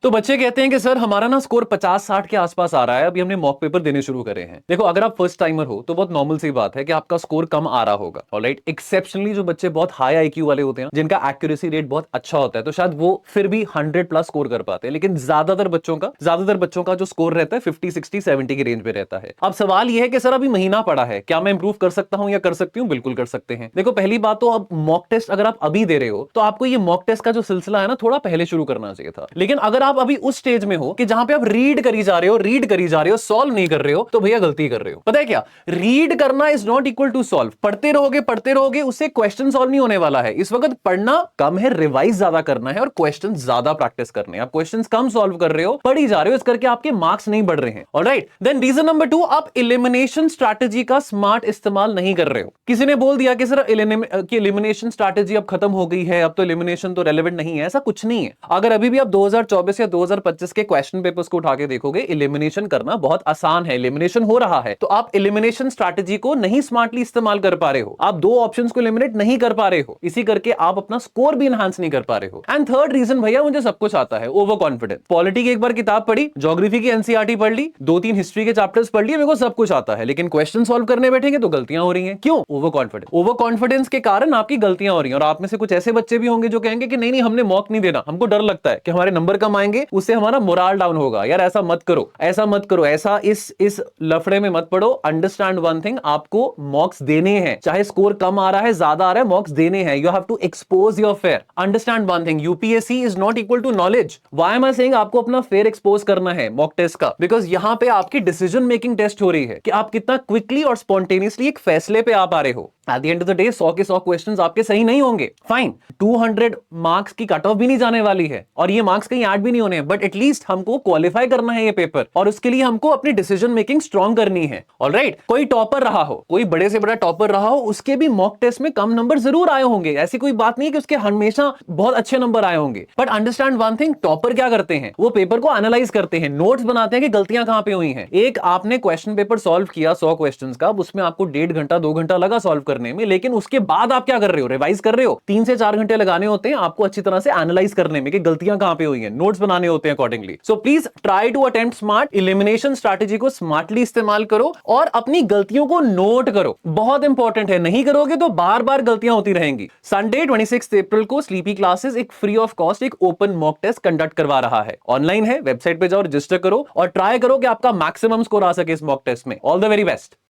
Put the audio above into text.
तो बच्चे कहते हैं कि सर हमारा ना स्कोर 50-60 के आसपास आ रहा है, अभी हमने मॉक पेपर देने शुरू करे हैं। देखो अगर आप फर्स्ट टाइमर हो तो बहुत नॉर्मल सी बात है कि आपका स्कोर कम आ रहा होगा, ऑलराइट। एक्सेप्शनली जो बच्चे बहुत हाई आईक्यू वाले होते हैं, जिनका एक्यूरेसी रेट बहुत अच्छा होता है, तो शायद वो फिर भी 100 प्लस स्कोर कर पाते हैं। लेकिन ज्यादातर बच्चों का जो स्कोर रहता है 50, 60, 70 की रेंज में रहता है। अब सवाल यह है कि सर अभी महीना पड़ा है, क्या मैं इंप्रूव कर सकता हूं या कर सकती हूं? बिल्कुल कर सकते हैं। देखो पहली बात तो अब मॉक टेस्ट अगर आप अभी दे रहे हो तो आपको ये मॉक टेस्ट का जो सिलसिला है ना थोड़ा पहले शुरू करना चाहिए था। लेकिन अगर आप अभी उस स्टेज में हो कि जहां पे आप रीड करी जा रहे हो, सॉल्व नहीं कर रहे हो, तो भैया गलती कर रहे हो। पता है क्या, रीड करना is not equal to solve. पढ़ते रहोगे उससे क्वेश्चन सॉल्व नहीं होने वाला है। इस वक्त पढ़ना कम है, रिवाइज ज्यादा करना है और क्वेश्चन ज्यादा प्रैक्टिस करने हैं। आप क्वेश्चन कम सॉल्व कर रहे हो, पढ़ी जा रहे हो, इस करके आपके मार्क्स नहीं बढ़ रहे हैं। ऑलराइट, देन रीजन नंबर 2, आप एलिमिनेशन स्ट्रैटेजी का स्मार्ट इस्तेमाल नहीं कर रहे हो। किसी ने बोल दिया कि सर एलिमिनेशन स्ट्रैटेजी अब खत्म हो गई है, अब तो एलिमिनेशन तो रेलेवेंट नहीं है। ऐसा कुछ नहीं है। अगर अभी भी आप 2024 या 2025 के क्वेश्चन पेपर्स को उठा के देखोगे, एलिमिनेशन करना बहुत आसान है, एलिमिनेशन हो रहा है। तो आप एलिमिनेशन स्ट्रैटेजी को नहीं स्मार्टली इस्तेमाल कर पा रहे हो, आप दो ऑप्शंस को एलिमिनेट नहीं कर पा रहे हो, इसी करके आप अपना स्कोर भी एनहांस नहीं कर पा रहे हो। एंड थर्ड रीजन, भैया मुझे सब कुछ आता है, ओवर कॉन्फिडेंस। पॉलिटी की एक बार किताब पढ़ी, ज्योग्राफी की एनसीईआरटी पढ़ ली, 2-3 हिस्ट्री के चैप्टर्स पढ़ लिए, मेरे को सब कुछ आता है, लेकिन क्वेश्चन सॉल्व करने बैठेंगे तो गलतियां हो रही हैं। क्यों? ओवर कॉन्फिडेंस के कारण आपकी गलतियां हो रही हैं। और आप में से कुछ ऐसे बच्चे भी होंगे जो कहेंगे कि नहीं हमने मॉक नहीं देना, हमको डर लगता है कि हमारे नंबर कम आएंगे, उससे हमारा मोराल डाउन होगा। यार ऐसा मत करो, ऐसा इस लफड़े में मत पड़ो। अंडरस्टैंड वन थिंग, आपको मॉक्स देने हैं, चाहे स्कोर कम आ रहा है ज्यादा आ रहा है, मॉक्स देने हैं। You have to expose your fear. Understand one thing, UPSC is not equal to knowledge. Why am I saying आपको अपना फेयर एक्सपोज करना है मॉक टेस्ट का? बिकॉज यहां पे आपकी डिसीजन मेकिंग टेस्ट हो रही है कि आप कितना क्विकली और स्पॉन्टेनियसली एक फैसले पे आ पा रहे हो। At the end of the day 100 के 100 क्वेश्चंस आपके सही नहीं होंगे, फाइन। 200 मार्क्स की कट ऑफ भी नहीं जाने वाली है और ये मार्क्स कहीं ऐड भी नहीं होने हैं, बट एटलीस्ट हमको क्वालिफाई करना है ये पेपर, और उसके लिए हमको अपनी डिसीजन मेकिंग स्ट्रांग करनी है। ऑलराइट, कोई टॉपर रहा हो, कोई बड़े से बड़ा टॉपर रहा हो, उसके भी मॉक टेस्ट में कम नंबर जरूर आए होंगे। ऐसी कोई बात नहीं है कि उसके हमेशा बहुत अच्छे नंबर आए होंगे। But understand one thing, topper क्या करते हैं, वो पेपर को एनालाइज करते हैं, नोट्स बनाते हैं कि गलतियां कहां पे हुई हैं। एक आपने क्वेश्चन पेपर सॉल्व किया 100 क्वेश्चन का, उसमें आपको 1.5 घंटा 2 घंटा लगा सॉल्व करने में, लेकिन उसके बाद आप क्या कर रहे हो, रिवाइज कर रहे हो। 3 से 4 घंटे लगाने होते हैं आपको अच्छी तरह से एनालाइज करने में कि गलतियां कहां पे हुई हैं, नोट्स बनाने होते हैं accordingly. So please try to attempt smart, elimination strategy को स्मार्टली इस्तेमाल करो और अपनी गलतियों को नोट करो। बहुत इंपॉर्टेंट है, नहीं करोगे तो बार बार गलतियां होती रहेंगी। संडे 26 अप्रैल को स्लीपी क्लासेस एक फ्री ऑफ कॉस्ट एक ओपन मॉक टेस्ट कंडक्ट करवा रहा है। ऑनलाइन है, वेबसाइट पे जाओ, रजिस्टर करो और ट्राई करो कि आपका मैक्सिमम स्कोर आ सके इस मॉक टेस्ट में। All the very best.